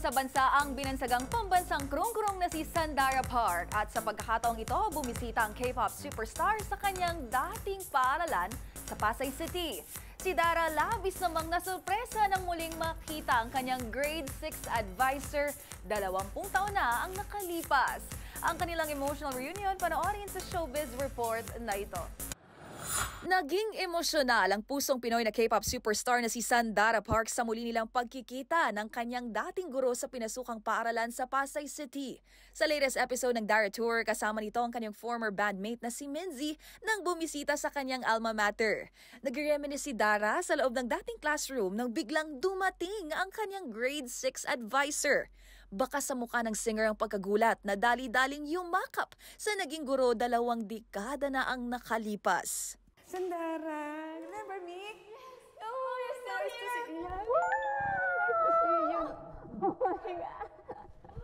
sa bansa ang binansagang pambansang krung-krung na si Sandara Park. At sa pagkakataong ito, bumisita ang K-pop superstar sa kanyang dating paaralan sa Pasay City. Si Dara labis namang nasurpresa nang muling makita ang kanyang grade 6 advisor. 20 taon na ang nakalipas. Ang kanilang emotional reunion, panoorin sa Showbiz Report na ito. Naging emosyonal ang pusong Pinoy na K-pop superstar na si Sandara Park sa muli nilang pagkikita ng kanyang dating guro sa pinasukang paaralan sa Pasay City. Sa latest episode ng Dara Tour, kasama nito ang kanyang former bandmate na si Minzy nang bumisita sa kanyang alma mater. Nag-reminisce si Dara sa loob ng dating classroom nang biglang dumating ang kanyang grade 6 advisor. Baka sa mukha ng singer ang pagkagulat na dali-daling yumakap sa naging guro 2 dekada na ang nakalipas. Sandara, remember me? Yes. Oh, you're still Nice to here. see you. Woo! Nice to see you. Oh my God.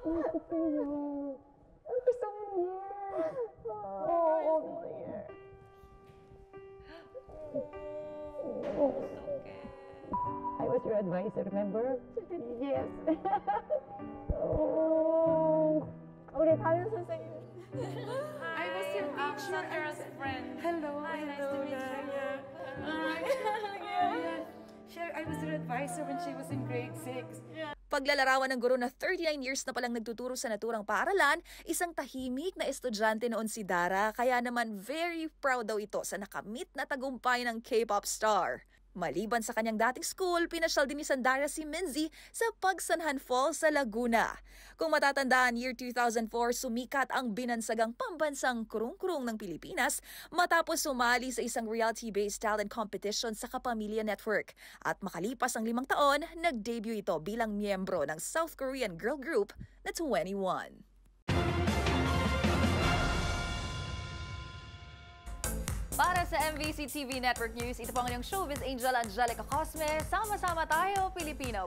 Nice to see you. After so many years. Oh, only year. I was your advisor, remember? Yes. Oh. Ulit tayo sa sa'yo. I was your teacher. Sandara's friend. Hello. Hi, nice hello, to meet you. I was her advisor when she was in grade 6. Paglalarawan ng guro na 39 years na palang nagtuturo sa naturang paaralan, isang tahimik na estudyante noon si Dara, kaya naman very proud daw ito sa nakamit na tagumpay ng K-pop star. Maliban sa kanyang dating school, pinasyal din ni Sandara si Minzy sa Pagsanhan Falls sa Laguna. Kung matatandaan, year 2004, sumikat ang binansagang pambansang krung-krung ng Pilipinas matapos sumali sa isang reality-based talent competition sa Kapamilya Network. At makalipas ang 5 taon, nag-debut ito bilang miyembro ng South Korean girl group na 21. Para sa MVC TV Network News, ito po ang inyong showbiz angel Angelica Cosme. Sama-sama tayo, Pilipino.